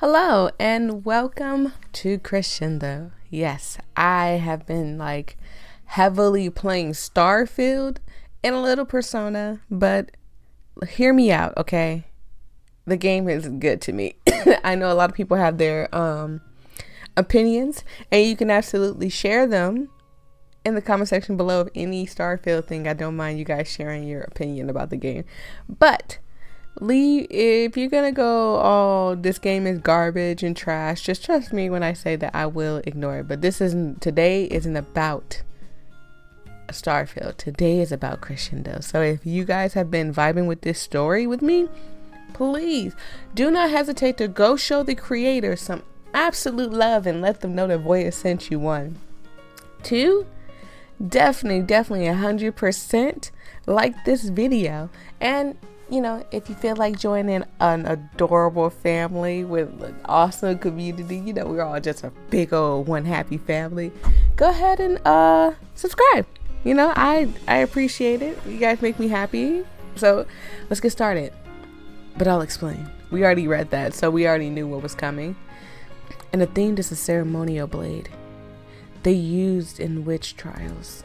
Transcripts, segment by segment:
Hello and welcome to Crescendo. Yes, I have been heavily playing Starfield and a little Persona, but hear me out, okay? The game is good to me. I know a lot of people have their opinions, and you can absolutely share them in the comment section below of any Starfield thing. I don't mind you guys sharing your opinion about the game, but if you're gonna go, oh, this game is garbage and trash, just trust me when I say that I will ignore it. But today isn't about Starfield. Today is about Crescendo. So if you guys have been vibing with this story with me, please do not hesitate to go show the creator some absolute love and let them know that Voyia sent you. 1, 2, definitely 100% like this video. And if you feel like joining an adorable family with an awesome community, we're all just a big old one happy family, go ahead and subscribe. I appreciate it. You guys make me happy. So let's get started. But I'll explain. We already read that, so we already knew what was coming. And the theme is a ceremonial blade they used in witch trials.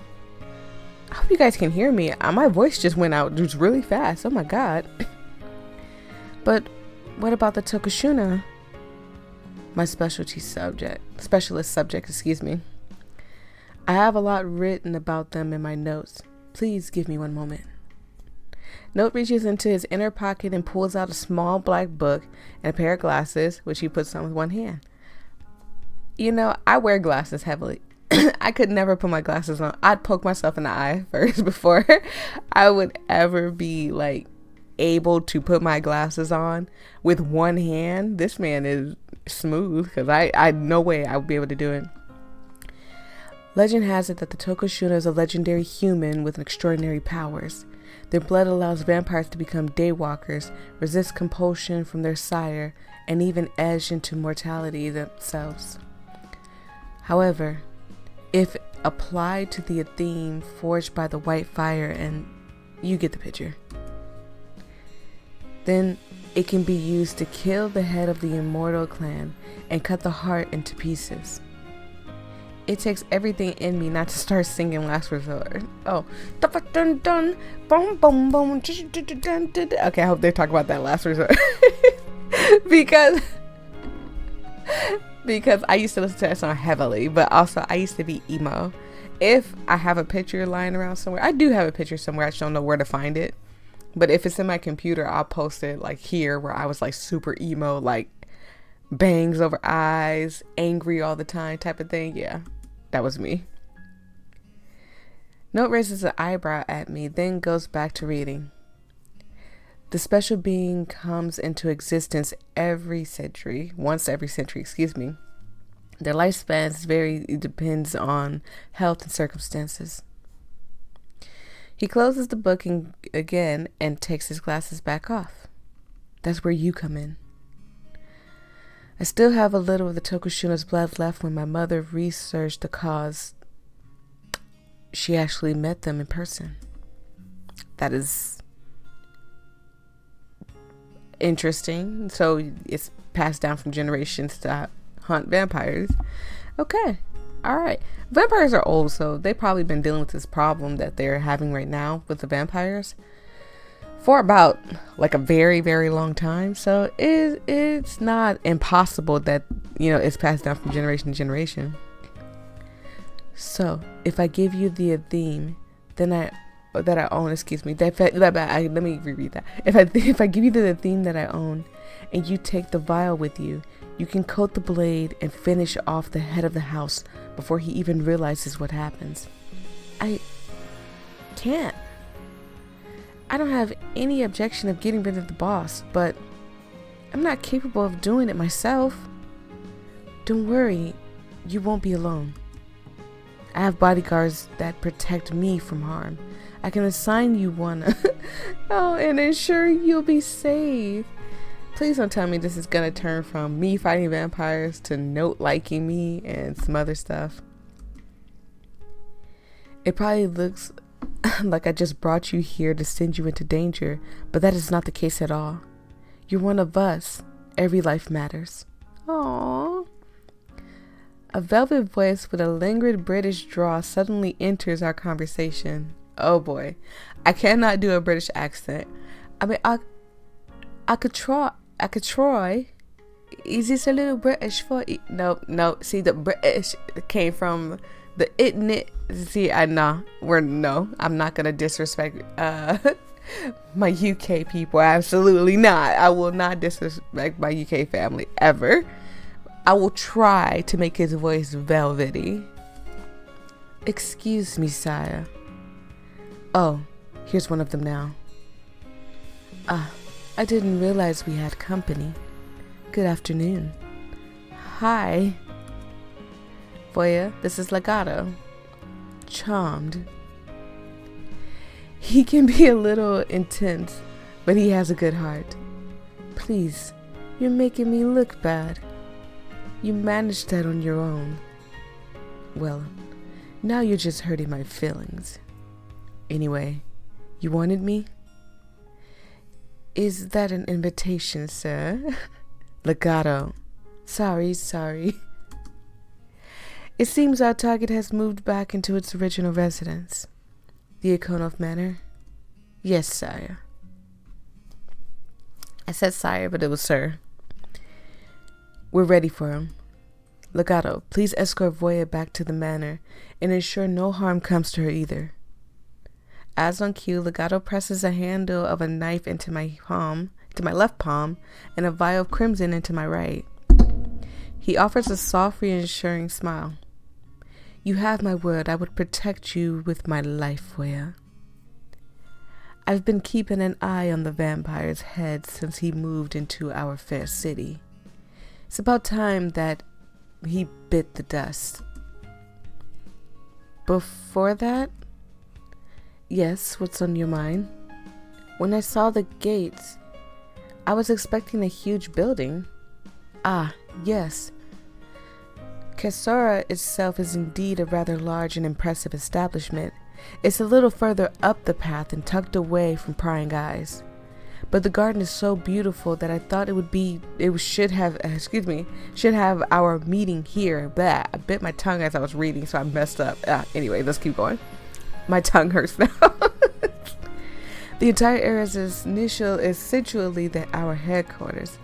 I hope you guys can hear me. My voice just went out just really fast. Oh my god. But what about the Tokushuna? My specialist subject, excuse me. I have a lot written about them in my notes. Please give me one moment. Note reaches into his inner pocket and pulls out a small black book and a pair of glasses, which he puts on with one hand. I wear glasses heavily. I could never put my glasses on. I'd poke myself in the eye first before I would ever be able to put my glasses on with one hand. This man is smooth, because I no way I would be able to do it. Legend has it that the Tokushuna is a legendary human with extraordinary powers. Their blood allows vampires to become daywalkers, resist compulsion from their sire, and even edge into mortality themselves. However, if applied to the theme forged by the white fire, and you get the picture, then it can be used to kill the head of the immortal clan and cut the heart into pieces. It takes everything in me not to start singing Last Resort. Oh, dun dun, boom boom boom. Okay, I hope they talk about that Last Resort because I used to listen to that song heavily, but also I used to be emo. If I have a picture lying around somewhere, I do have a picture somewhere, I just don't know where to find it. But if it's in my computer, I'll post it here where I was super emo, bangs over eyes, angry all the time type of thing. Yeah, that was me. Note raises an eyebrow at me, then goes back to reading. The special being comes into existence once every century, excuse me. Their lifespans it depends on health and circumstances. He closes the book again and takes his glasses back off. That's where you come in. I still have a little of the Tokushuna's blood left when my mother researched the cause. She actually met them in person. That is interesting. So it's passed down from generations to hunt vampires. Okay, all right. Vampires are old, so they've probably been dealing with this problem that they're having right now with the vampires for about a very, very long time. So it's not impossible that it's passed down from generation to generation. So if I give you the theme let me reread that. If I give you the theme that I own, and you take the vial with you, you can coat the blade and finish off the head of the house before he even realizes what happens. I can't. I don't have any objection of getting rid of the boss, but I'm not capable of doing it myself. Don't worry, you won't be alone. I have bodyguards that protect me from harm. I can assign you one. Oh, and ensure you'll be safe. Please don't tell me this is gonna turn from me fighting vampires to Note liking me and some other stuff. It probably looks like I just brought you here to send you into danger, but that is not the case at all. You're one of us. Every life matters. Aww. A velvet voice with a languid British drawl suddenly enters our conversation. Oh boy. I cannot do a British accent. I mean, I could try. I could try. Is this a little British for you? No. See, the British came from the itnit. See, I'm not gonna disrespect my UK people. Absolutely not. I will not disrespect my UK family ever. I will try to make his voice velvety. Excuse me, sire. Oh, here's one of them now. I didn't realize we had company. Good afternoon. Hi. Voyia, this is Legato. Charmed. He can be a little intense, but he has a good heart. Please, you're making me look bad. You managed that on your own. Well, now you're just hurting my feelings. Anyway, you wanted me? Is that an invitation, sir? Legato. Sorry. It seems our target has moved back into its original residence. The Ikonov Manor? Yes, sire. I said sire, but it was sir. We're ready for him. Legato, please escort Voyia back to the manor and ensure no harm comes to her either. As on cue, Legato presses the handle of a knife into my left palm, and a vial of crimson into my right. He offers a soft, reassuring smile. You have my word, I would protect you with my life, Voyia. I've been keeping an eye on the vampire's head since he moved into our fair city. It's about time that he bit the dust. Before that? Yes, what's on your mind? When I saw the gates, I was expecting a huge building. Ah, yes. Crescendo itself is indeed a rather large and impressive establishment. It's a little further up the path and tucked away from prying eyes. But the garden is so beautiful that I thought should have our meeting here. Blah, I bit my tongue as I was reading, so I messed up. Anyway, let's keep going. My tongue hurts now. The entire area is essentially our headquarters.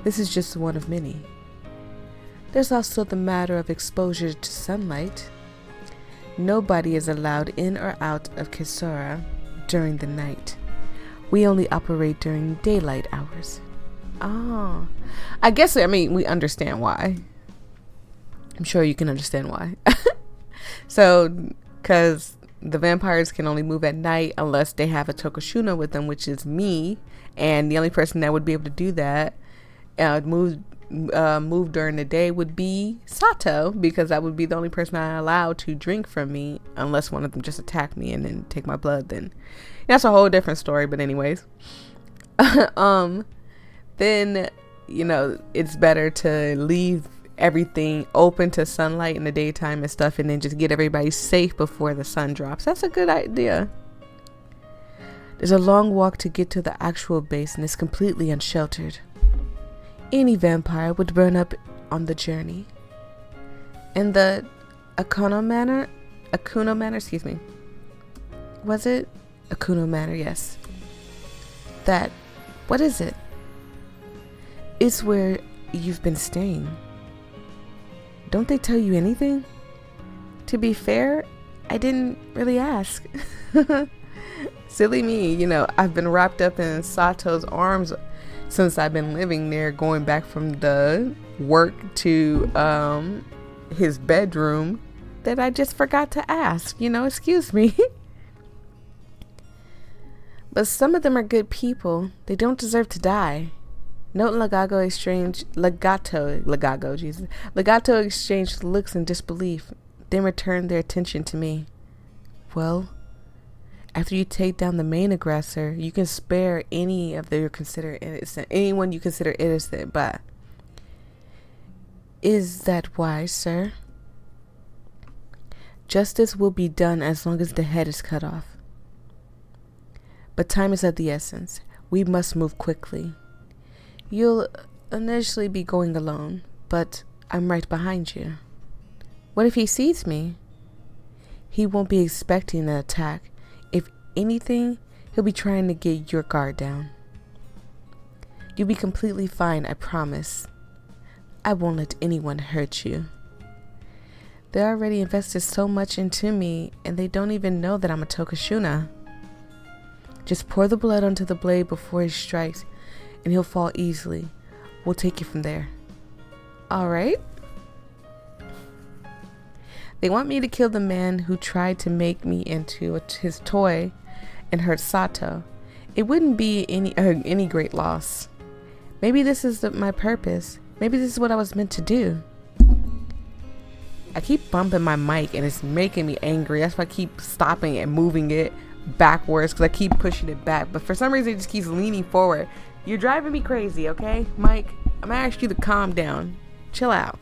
This is just one of many. There's also the matter of exposure to sunlight. Nobody is allowed in or out of Crescendo during the night. We only operate during daylight hours. Oh, we understand why. I'm sure you can understand why. So, because the vampires can only move at night unless they have a Tokushuna with them, which is me. And the only person that would be able to do that, move during the day, would be Sato, because that would be the only person I allowed to drink from me, unless one of them just attacked me and then take my blood. Then that's a whole different story. But anyways, then it's better to leave everything open to sunlight in the daytime and stuff, and then just get everybody safe before the sun drops. That's a good idea. There's a long walk to get to the actual base, and it's completely unsheltered. Any vampire would burn up on the journey. And the Akuno Manor, was it? Akuno Manor, yes. What is it? It's where you've been staying. Don't they tell you anything? To be fair, I didn't really ask. Silly me, I've been wrapped up in Sato's arms since I've been living there, going back from the work to his bedroom, that I just forgot to ask, excuse me. But some of them are good people. They don't deserve to die. Note Legato exchanged looks in disbelief, then returned their attention to me. Well, after you take down the main aggressor, you can spare anyone you consider innocent, but is that wise, sir? Justice will be done as long as the head is cut off. But time is of the essence. We must move quickly. You'll initially be going alone, But I'm right behind you. What if he sees me? He won't be expecting an attack. If anything, he'll be trying to get your guard down. You'll be completely fine, I promise. I won't let anyone hurt you. They already invested so much into me, and they don't even know that I'm a Tokashuna. Just pour the blood onto the blade before he strikes, and he'll fall easily. We'll take it from there. Alright? They want me to kill the man who tried to make me into his toy and hurt Sato. It wouldn't be any great loss. Maybe this is my purpose. Maybe this is what I was meant to do. I keep bumping my mic and it's making me angry. That's why I keep stopping and moving it backwards, because I keep pushing it back. But for some reason it just keeps leaning forward. You're driving me crazy, okay? Mike, I'm gonna ask you to calm down. Chill out.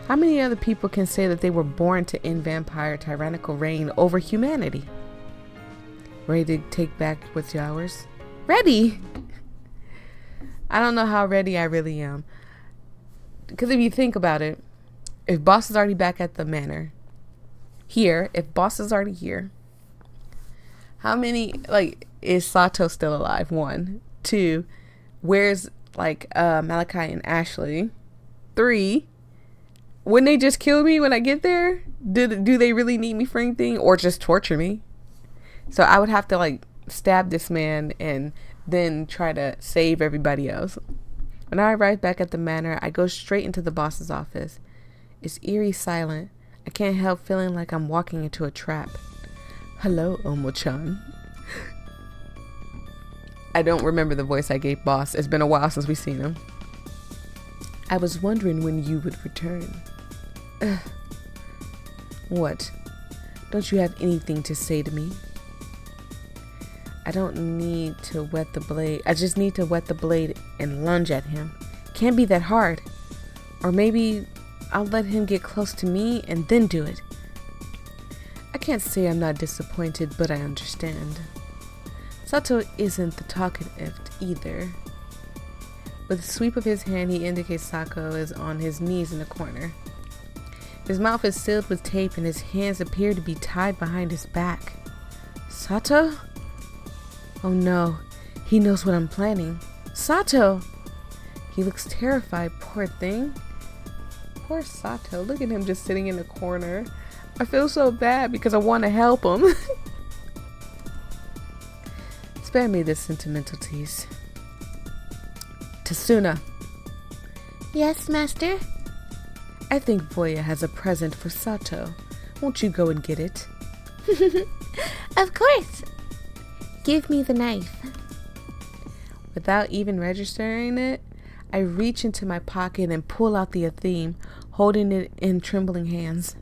How many other people can say that they were born to end vampire tyrannical reign over humanity? Ready to take back what's yours? Ready? I don't know how ready I really am. Because if you think about it, if Boss is already back at the manor, if Boss is already here, how many, is Sato still alive? 1. 2, where's, Malachi and Ashley? 3, wouldn't they just kill me when I get there? Do they really need me for anything, or just torture me? So I would have to, stab this man and then try to save everybody else. When I arrive back at the manor, I go straight into the boss's office. It's eerie silent. I can't help feeling like I'm walking into a trap. Hello, Omo-chan. I don't remember the voice I gave Boss. It's been a while since we've seen him. I was wondering when you would return. What? Don't you have anything to say to me? I don't need to wet the blade. I just need to wet the blade and lunge at him. Can't be that hard. Or maybe I'll let him get close to me and then do it. I can't say I'm not disappointed, but I understand. Sato isn't the talkative either. With a sweep of his hand, he indicates Sako is on his knees in the corner. His mouth is sealed with tape and his hands appear to be tied behind his back. Sato? Oh no, he knows what I'm planning. Sato! He looks terrified, poor thing. Poor Sato, look at him just sitting in the corner. I feel so bad because I want to help him. Spare me this sentimental tease. Tasuna. Yes, master? I think Voyia has a present for Sato. Won't you go and get it? Of course. Give me the knife. Without even registering it, I reach into my pocket and pull out the theme, holding it in trembling hands.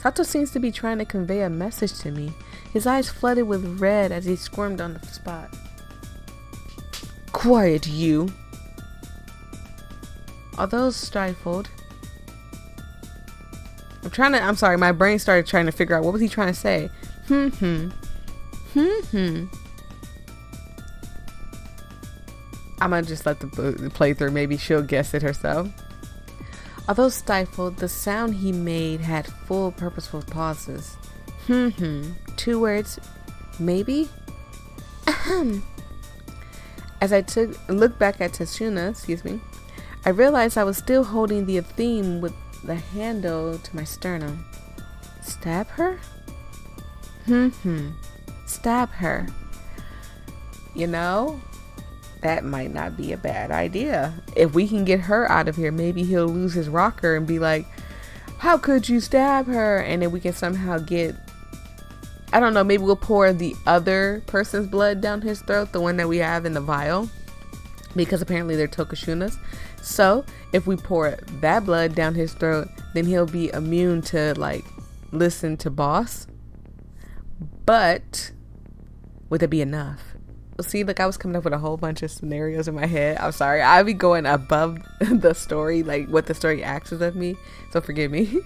Sato seems to be trying to convey a message to me. His eyes flooded with red as he squirmed on the spot. Quiet, you! Although stifled, I'm sorry, my brain started trying to figure out what was he trying to say. I'm gonna just let the playthrough, maybe she'll guess it herself. Although stifled, the sound he made had full purposeful pauses. 2 words, maybe? Ahem. As I looked back at Tasuna, I realized I was still holding the theme with the handle to my sternum. Stab her? Stab her. You know, that might not be a bad idea. If we can get her out of here, maybe he'll lose his rocker and be like, how could you stab her? And then we can somehow get, I don't know, maybe we'll pour the other person's blood down his throat, the one that we have in the vial, because apparently they're Tokashunas. So if we pour that blood down his throat, then he'll be immune to listen to Boss. But would that be enough? See, I was coming up with a whole bunch of scenarios in my head. I'm sorry. I'll be going above the story, what the story asks of me. So forgive me.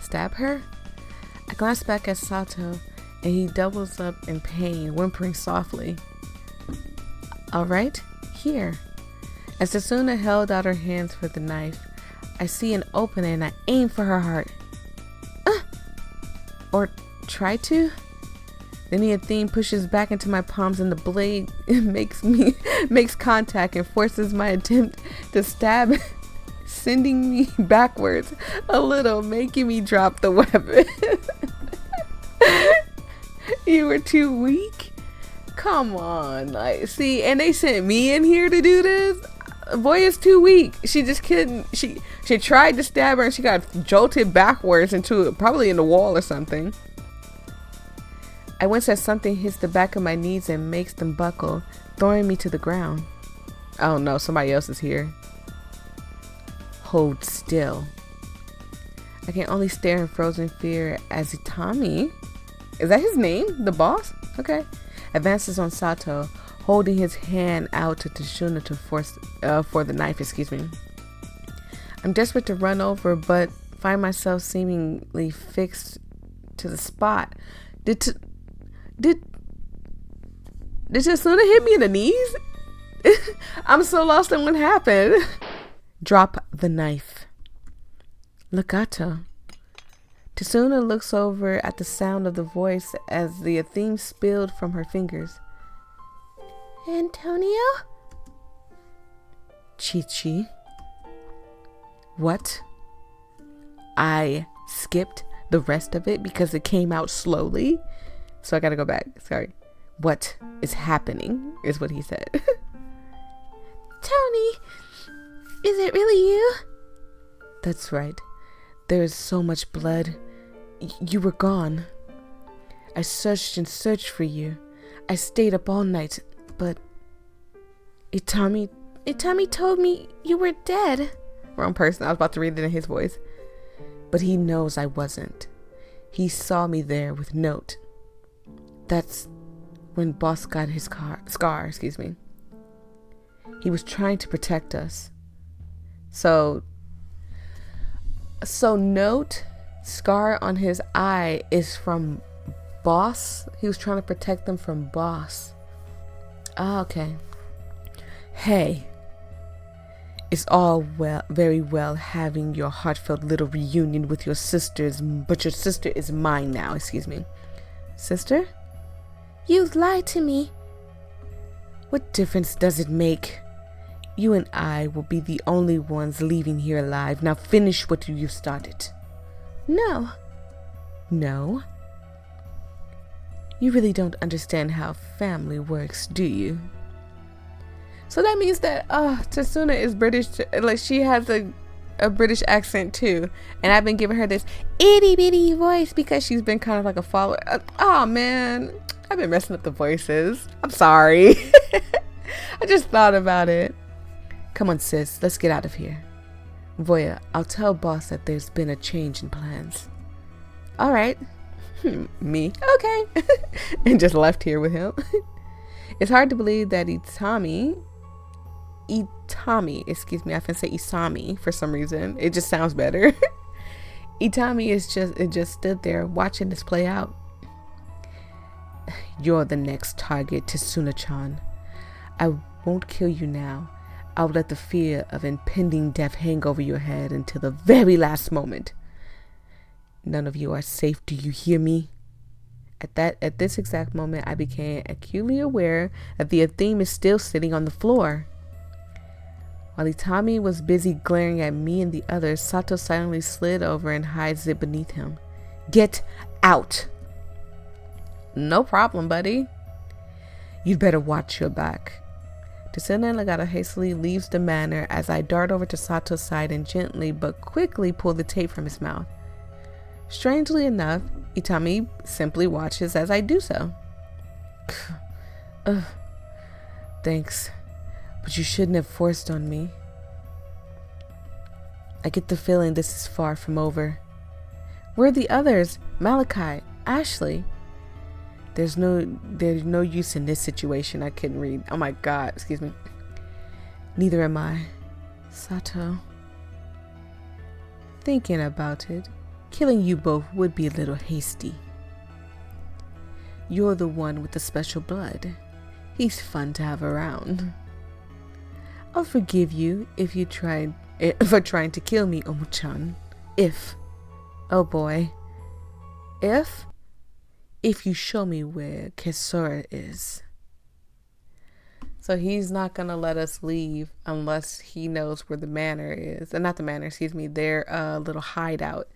Stab her? I glance back at Sato, and he doubles up in pain, whimpering softly. All right, here. As Tasuna held out her hands for the knife, I see an opening and I aim for her heart. Or try to. Then the theme pushes back into my palms and the blade makes contact and forces my attempt to stab, sending me backwards a little, making me drop the weapon. You were too weak? Come on. See, and they sent me in here to do this? Voyia's too weak. She just couldn't. She tried to stab her and she got jolted backwards probably in the wall or something. I wince as something hits the back of my knees and makes them buckle, throwing me to the ground. Oh no, somebody else is here. Hold still. I can only stare in frozen fear as Itami, is that his name? The boss? Okay. Advances on Sato, holding his hand out to Tasuna for the knife, excuse me. I'm desperate to run over, but find myself seemingly fixed to the spot. Did Tasuna hit me in the knees? I'm so lost in what happened. Drop the knife. Legato. Tasuna looks over at the sound of the voice as the theme spilled from her fingers. Antonio? Chi-Chi. What? I skipped the rest of it because it came out slowly. So I gotta go back. Sorry. What is happening is what he said. Tony, is it really you? That's right. There is so much blood. You were gone. I searched and searched for you. I stayed up all night, but Itami told me you were dead. Wrong person. I was about to read it in his voice. But he knows I wasn't. He saw me there with note. That's when Boss got his scar, excuse me. He was trying to protect us. So note, scar on his eye is from Boss. He was trying to protect them from Boss. Ah, okay. Hey, it's all very well having your heartfelt little reunion with your sisters, but your sister is mine now, excuse me. Sister? You lied to me. What difference does it make? You and I will be the only ones leaving here alive. Now finish what you started. No. No? You really don't understand how family works, do you? So that means that Tasuna is British, like she has a British accent too. And I've been giving her this itty bitty voice because she's been kind of like a follower. Oh man, I've been messing up the voices. I'm sorry. I just thought about it. Come on sis, let's get out of here. Voyia, I'll tell Boss that there's been a change in plans. Alright. Me? Okay. And just left here with him. It's hard to believe that Itami, excuse me, I can say Isami for some reason. It just sounds better. Itami just stood there watching this play out. You're the next target, Tasuna-chan. I won't kill you now. I'll let the fear of impending death hang over your head until the very last moment. None of you are safe, do you hear me? At this exact moment, I became acutely aware that the theme is still sitting on the floor. While Itami was busy glaring at me and the others, Sato silently slid over and hides it beneath him. Get out! No problem, buddy. You'd better watch your back. Tasuna and Legato hastily leaves the manor as I dart over to Sato's side and gently but quickly pull the tape from his mouth. Strangely enough, Itami simply watches as I do so. Thanks, but you shouldn't have forced on me. I get the feeling this is far from over. Where are the others? Malachi, Ashley. There's no use in this situation. I couldn't read. Oh my god, excuse me. Neither am I. Sato. Thinking about it, killing you both would be a little hasty. You're the one with the special blood. He's fun to have around. I'll forgive you if you tried for trying to kill me, Omo-chan. Oh boy. If you show me where Kesora is. So he's not gonna let us leave unless he knows where the manor is. Not the manor, excuse me, their little hideout.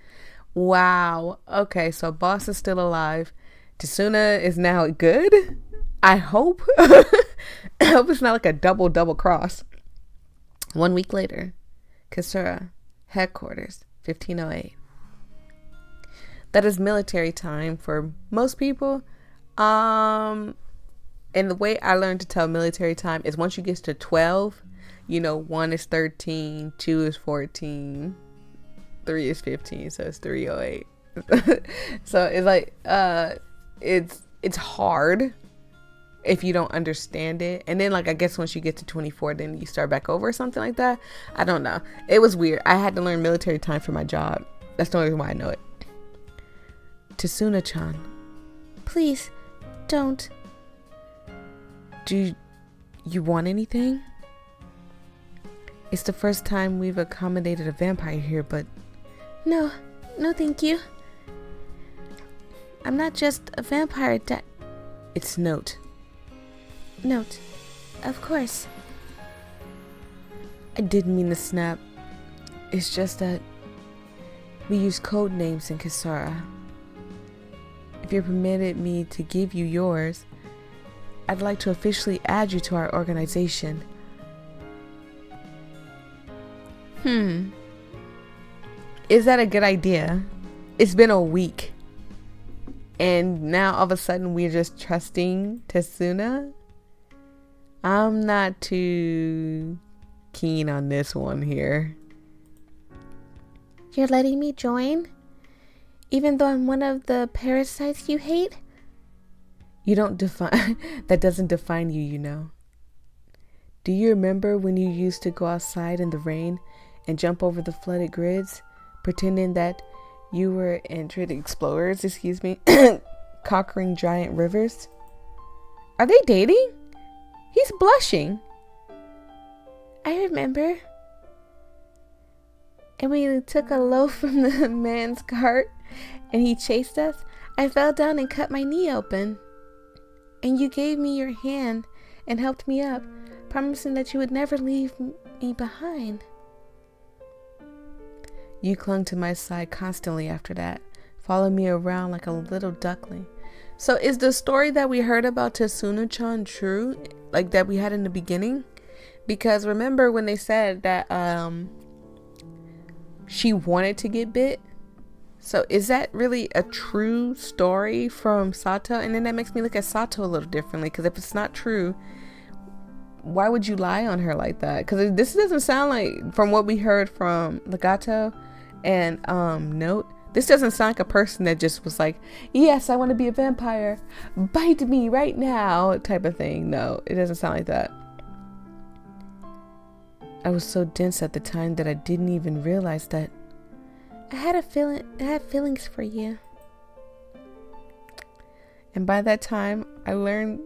Wow. Okay, so boss is still alive. Tasuna is now good? I hope. I hope it's not like a double cross. 1 week later, Kesora, headquarters, 1508. That is military time for most people. And the way I learned to tell military time is once you get to 12, 1 is 13, 2 is 14, 3 is 15, so it's 308. So it's like it's hard if you don't understand it. And then, like, I guess once you get to 24, then you start back over or something like that. I don't know. It was weird. I had to learn military time for my job. That's the only reason why I know it. Tasuna-chan. Please, don't. Do you want anything? It's the first time we've accommodated a vampire here, but... No, thank you. I'm not just a vampire, It's Note. Note, of course. I didn't mean to snap. It's just that we use code names in Kesara. If you permitted me to give you yours, I'd like to officially add you to our organization. Is that a good idea? It's been a week. And now all of a sudden we're just trusting Tasuna? I'm not too keen on this one here. You're letting me join? Even though I'm one of the parasites you hate? You don't define... That doesn't define you, Do you remember when you used to go outside in the rain and jump over the flooded grids, pretending that you were intrepid explorers, conquering giant rivers? Are they dating? He's blushing. I remember. And when you took a loaf from the man's cart and he chased us, I fell down and cut my knee open. And you gave me your hand and helped me up, promising that you would never leave me behind. You clung to my side constantly after that, followed me around like a little duckling. So is the story that we heard about Tasuna-chan true? Like that we had in the beginning? Because remember when they said that she wanted to get bit? So is that really a true story from Sato? And then that makes me look at Sato a little differently. Because if it's not true, why would you lie on her like that? Because this doesn't sound like, from what we heard from Legato and Note, this doesn't sound like a person that just was like, yes, I want to be a vampire, bite me right now type of thing. No, it doesn't sound like that. I was so dense at the time that I didn't even realize that I had feelings for you. And by that time, I learned...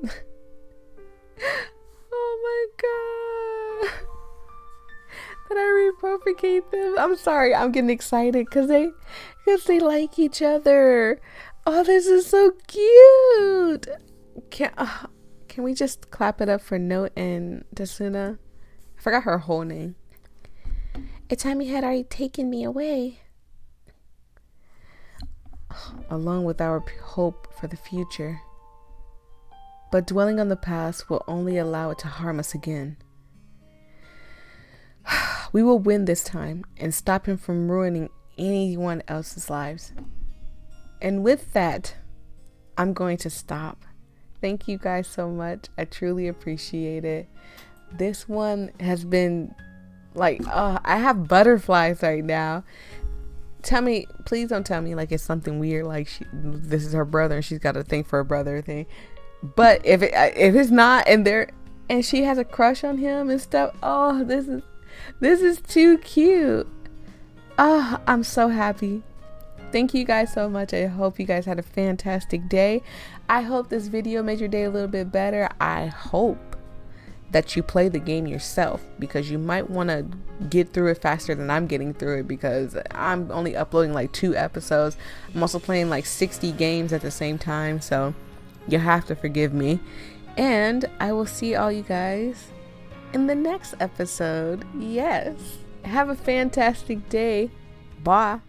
Oh my god. That I repropagate them. I'm sorry, I'm getting excited because they like each other. Oh, this is so cute. Can we just clap it up for Note and Tasuna? I forgot her whole name. A time you had already taken me away. Along with our hope for the future. But dwelling on the past will only allow it to harm us again. We will win this time and stop him from ruining anyone else's lives. And with that, I'm going to stop. Thank you guys so much. I truly appreciate it. This one has been like, I have butterflies right now. Please don't tell me like it's something weird, like this is her brother and she's got a thing for her brother thing. But if it's not, and she has a crush on him and stuff, oh, this is too cute. Oh, I'm so happy. Thank you guys so much. I hope you guys had a fantastic day. I hope this video made your day a little bit better. I hope that you play the game yourself, because you might want to get through it faster than I'm getting through it, because I'm only uploading like 2 episodes. I'm also playing like 60 games at the same time, so you have to forgive me. And I will see all you guys in the next episode. Yes. Have a fantastic day. Bye.